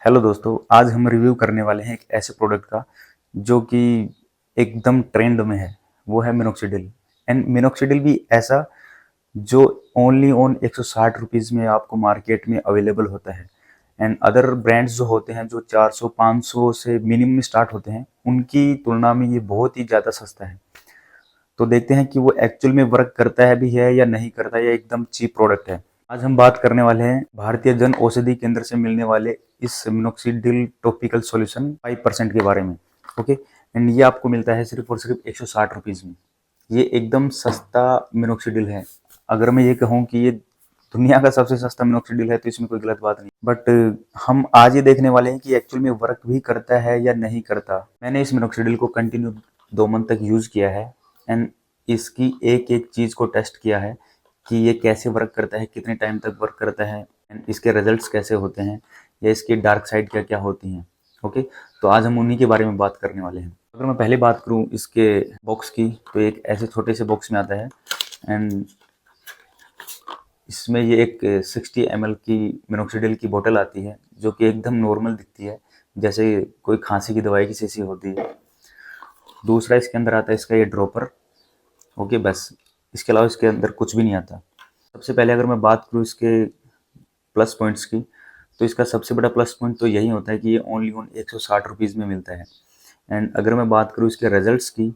Hello दोस्तों, आज हम रिव्यू करने वाले हैं एक ऐसे प्रोडक्ट का जो कि एकदम ट्रेंड में है। वो है मिनोक्सिडिल। एंड मिनोक्सिडिल भी ऐसा जो ओनली ऑन 160 रुपीज़ में आपको मार्केट में अवेलेबल होता है। एंड अदर ब्रांड्स जो होते हैं जो 400-500 से मिनिमम स्टार्ट होते हैं, उनकी तुलना में ये बहुत ही ज़्यादा सस्ता है। तो देखते हैं कि वो एक्चुअल में वर्क करता है भी है या नहीं करता है, या एकदम चीप प्रोडक्ट है। आज हम बात करने वाले हैं भारतीय जन औषधि केंद्र से मिलने वाले इस मिनोक्सिडिल टॉपिकल सॉल्यूशन 5% के बारे में। ओके। एंड ये आपको मिलता है सिर्फ और सिर्फ 160 रुपीज़ में। ये एकदम सस्ता मिनोक्सिडिल है। अगर मैं ये कहूँ कि ये दुनिया का सबसे सस्ता मिनोक्सिडिल है तो इसमें कोई गलत बात नहीं। बट हम आज ये देखने वाले हैं कि एक्चुअल में वर्क भी करता है या नहीं करता। मैंने इस मिनोक्सिडिल को कंटिन्यू 2 मंथ तक यूज़ किया है। एंड इसकी एक एक चीज़ को टेस्ट किया है कि ये कैसे वर्क करता है, कितने टाइम तक वर्क करता है, एंड इसके रिजल्ट्स कैसे होते हैं, या इसकी डार्क साइड क्या क्या होती हैं। ओके। तो आज हम उन्हीं के बारे में बात करने वाले हैं। अगर मैं पहले बात करूं इसके बॉक्स की, तो एक ऐसे छोटे से बॉक्स में आता है। एंड इसमें ये एक 60 ml की मिनोक्सिडिल की बोतल आती है, जो कि एकदम नॉर्मल दिखती है, जैसे कोई खांसी की दवाई की शीशी होती है। दूसरा इसके अंदर आता है इसका ये ड्रॉपर। ओके, बस इसके अलावा इसके अंदर कुछ भी नहीं आता। सबसे पहले अगर मैं बात करूँ इसके प्लस पॉइंट्स की, तो इसका सबसे बड़ा प्लस पॉइंट तो यही होता है कि ये ओनली ऑन 160 रुपीज़ में मिलता है। एंड अगर मैं बात करूँ इसके रिजल्ट्स की,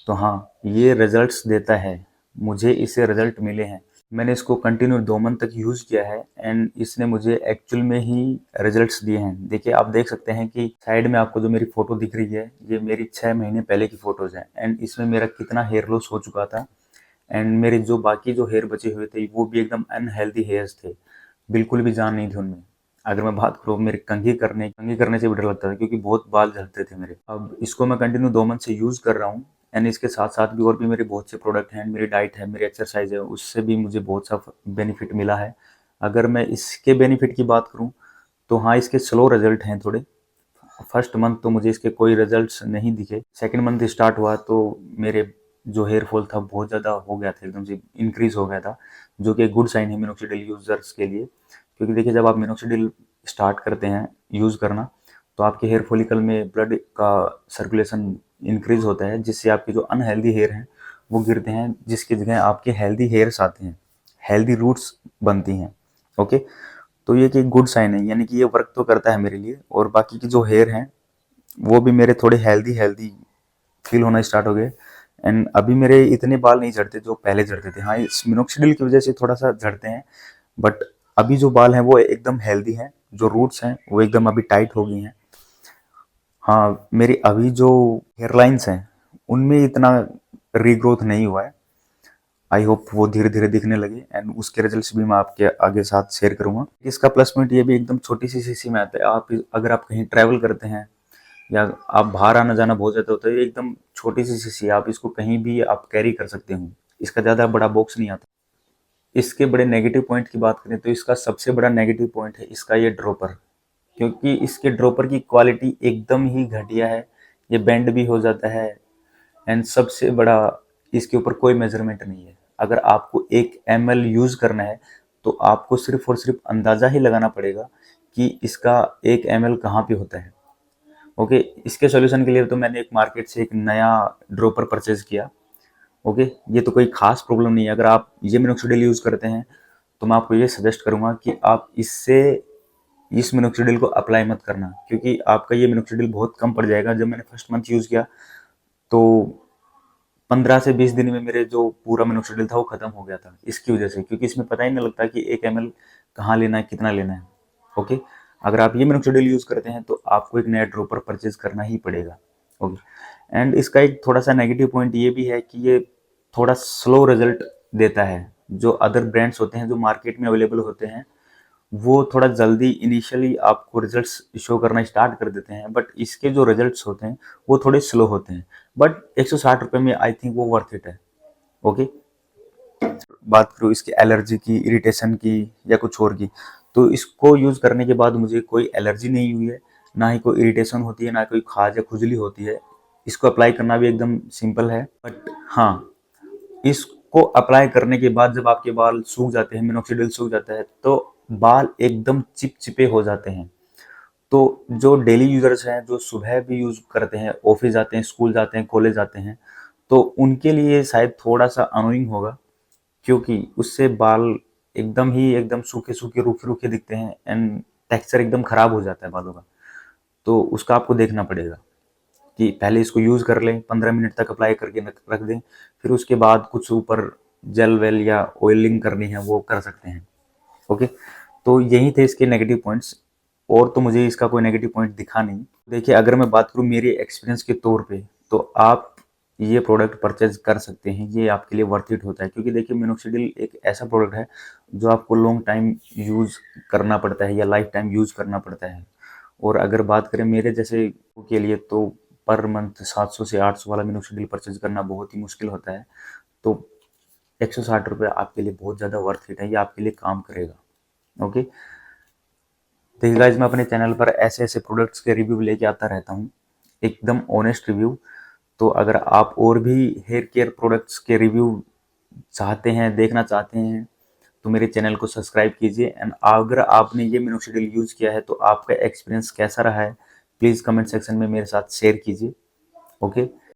तो हाँ, ये रिजल्ट्स देता है। मुझे इससे रिजल्ट मिले हैं। मैंने इसको कंटिन्यू 2 मंथ तक यूज़ किया है। एंड इसने मुझे एक्चुअल में ही रिजल्ट्स दिए हैं। देखिए, आप देख सकते हैं कि साइड में आपको जो मेरी फ़ोटो दिख रही है, ये मेरी 6 महीने पहले की फ़ोटोज़ हैं। एंड इसमें मेरा कितना हेयर लॉस हो चुका था। एंड मेरे जो बाकी जो हेयर बचे हुए थे, वो भी एकदम अनहेल्दी हेयर्स थे। बिल्कुल भी जान नहीं थी उनमें। अगर मैं बात करूँ, मेरे कंघी करने से भी डर लगता था, क्योंकि बहुत बाल झड़ते थे मेरे। अब इसको मैं कंटिन्यू 2 मंथ से यूज़ कर रहा हूँ। एंड इसके साथ साथ भी और भी मेरे बहुत से प्रोडक्ट हैं। मेरी डाइट है, मेरी एक्सरसाइज है, उससे भी मुझे बहुत सा बेनिफिट मिला है। अगर मैं इसके बेनिफिट की बात करूँ, तो हाँ, इसके स्लो रिजल्ट हैं थोड़े। फर्स्ट मंथ तो मुझे इसके कोई रिजल्ट्स नहीं दिखे। सेकंड मंथ स्टार्ट हुआ तो मेरे जो हेयर फॉल था बहुत ज़्यादा हो गया था, एकदम से इंक्रीज हो गया था, जो कि एक गुड साइन है मिनोक्सिडिल यूजर्स के लिए। क्योंकि देखिए, जब आप मिनोक्सिडिल स्टार्ट करते हैं यूज़ करना, तो आपके हेयर फॉलिकल में ब्लड का सर्कुलेशन इंक्रीज होता है, जिससे आपके जो अनहेल्दी हेयर हैं वो गिरते हैं, जिसकी जगह आपके हेल्दी हेयर्स आते हैं, हेल्दी रूट्स बनती हैं। ओके। तो ये कि गुड साइन है, यानी कि ये वर्क तो करता है मेरे लिए। और बाकी की जो हेयर हैं, वो भी मेरे थोड़े हेल्दी हेल्दी फील होना स्टार्ट हो गए। एंड अभी मेरे इतने बाल नहीं झड़ते जो पहले झड़ते थे। हाँ, इस मिनोक्सिडिल की वजह से थोड़ा सा झड़ते हैं, बट अभी जो बाल हैं वो एकदम हेल्दी हैं। जो रूट्स हैं वो एकदम अभी टाइट हो गई हैं। हाँ, मेरी अभी जो हेयरलाइंस हैं उनमें इतना रीग्रोथ नहीं हुआ है। आई होप वो धीरे धीरे दिखने लगे। एंड उसके रिजल्ट्स भी मैं आपके आगे साथ शेयर करूंगा। इसका प्लस पॉइंट ये भी एकदम छोटी सी शीशी में आता है। अगर आप कहीं ट्रैवल करते हैं, या आप बाहर आना जाना बहुत ज़्यादा होता है, एकदम छोटी सी शीशी है, आप इसको कहीं भी आप कैरी कर सकते हो। इसका ज़्यादा बड़ा बॉक्स नहीं आता। इसके बड़े नेगेटिव पॉइंट की बात करें, तो इसका सबसे बड़ा नेगेटिव पॉइंट है इसका ये ड्रॉपर। क्योंकि इसके ड्रॉपर की क्वालिटी एकदम ही घटिया है। ये बेंड भी हो जाता है। एंड सबसे बड़ा, इसके ऊपर कोई मेजरमेंट नहीं है। अगर आपको 1 ml यूज़ करना है, तो आपको सिर्फ और सिर्फ अंदाज़ा ही लगाना पड़ेगा कि इसका 1 ml कहाँ पे होता है। ओके। इसके सॉल्यूशन के लिए तो मैंने एक मार्केट से एक नया ड्रॉपर परचेज किया। ओके। ये तो कोई खास प्रॉब्लम नहीं है। अगर आप ये मिनोक्सिडिल यूज़ करते हैं, तो मैं आपको ये सजेस्ट करूँगा कि आप इस मिनोक्सिडिल को अप्लाई मत करना, क्योंकि आपका ये मिनोक्सिडिल बहुत कम पड़ जाएगा। जब मैंने फर्स्ट मंथ यूज़ किया, तो 15 से 20 दिन में मेरे जो पूरा मिनोक्सिडिल था वो खत्म हो गया था, इसकी वजह से। क्योंकि इसमें पता ही नहीं लगता कि 1 ml कहाँ लेना है, कितना लेना है। ओके। अगर आप ये मिनोक्सिडिल यूज़ करते हैं, तो आपको एक नया ड्रॉपर परचेज करना ही पड़ेगा। ओके। एंड इसका एक थोड़ा सा नेगेटिव पॉइंट ये भी है कि ये थोड़ा स्लो रिजल्ट देता है। जो अदर ब्रांड्स होते हैं जो मार्केट में अवेलेबल होते हैं, वो थोड़ा जल्दी इनिशियली आपको रिजल्ट्स शो करना स्टार्ट कर देते हैं, बट इसके जो रिजल्ट्स होते हैं वो थोड़े स्लो होते हैं। बट 160 रुपये में आई थिंक वो वर्थ इट है। ओके। बात करूँ इसकी एलर्जी की, इरिटेशन की, या कुछ और की, तो इसको यूज़ करने के बाद मुझे कोई एलर्जी नहीं हुई है, ना ही कोई इरिटेशन होती है, ना कोई खाज या खुजली होती है। इसको अप्लाई करना भी एकदम सिंपल है। बट हाँ, इसको अप्लाई करने के बाद जब आपके बाल सूख जाते हैं, मिनोक्सिडिल सूख जाता है, तो बाल एकदम चिपचिपे हो जाते हैं। तो जो डेली यूज़र्स हैं, जो सुबह भी यूज़ करते हैं, ऑफ़िस जाते हैं, स्कूल जाते हैं, कॉलेज जाते हैं, तो उनके लिए शायद थोड़ा-सा अनोइंग होगा, क्योंकि उससे बाल एकदम सूखे-सूखे, रूखे-रूखे दिखते हैं एंड टेक्सचर एकदम खराब हो जाता है बालों का। तो उसका आपको देखना पड़ेगा कि पहले इसको यूज़ कर लें, 15 मिनट तक अप्लाई करके रख दें, फिर उसके बाद कुछ ऊपर जेल-वेल या ऑयलिंग करनी है वो कर सकते हैं। ओके, तो यही थे इसके नेगेटिव पॉइंट्स, और तो मुझे इसका कोई नेगेटिव पॉइंट दिखा नहीं। देखिए, अगर मैं बात करूँ मेरे एक्सपीरियंस के तौर पे, तो आप ये प्रोडक्ट परचेज कर सकते हैं, ये आपके लिए वर्थ इट होता है, क्योंकि देखिए मिनोक्सिडिल एक ऐसा प्रोडक्ट है जो आपको लॉन्ग टाइम यूज़ करना पड़ता है या लाइफ टाइम यूज़ करना पड़ता है। और अगर बात करें मेरे जैसे के लिए, तो पर मंथ 700 से 800 वाला मिनोक्सिडिल परचेज करना बहुत ही मुश्किल होता है। तो ₹160 आपके लिए बहुत ज़्यादा वर्थ इट है, ये आपके लिए काम करेगा। ओके, देखिए गाइस, मैं अपने चैनल पर ऐसे-ऐसे प्रोडक्ट्स के रिव्यू लेके आता रहता हूँ, एकदम ऑनेस्ट रिव्यू। तो अगर आप और भी हेयर केयर प्रोडक्ट्स के रिव्यू चाहते हैं, देखना चाहते हैं, तो मेरे चैनल को सब्सक्राइब कीजिए। एंड अगर आपने ये मिनोक्सिडिल यूज़ किया है, तो आपका एक्सपीरियंस कैसा रहा है, प्लीज़ कमेंट सेक्शन में मेरे साथ शेयर कीजिए। ओके।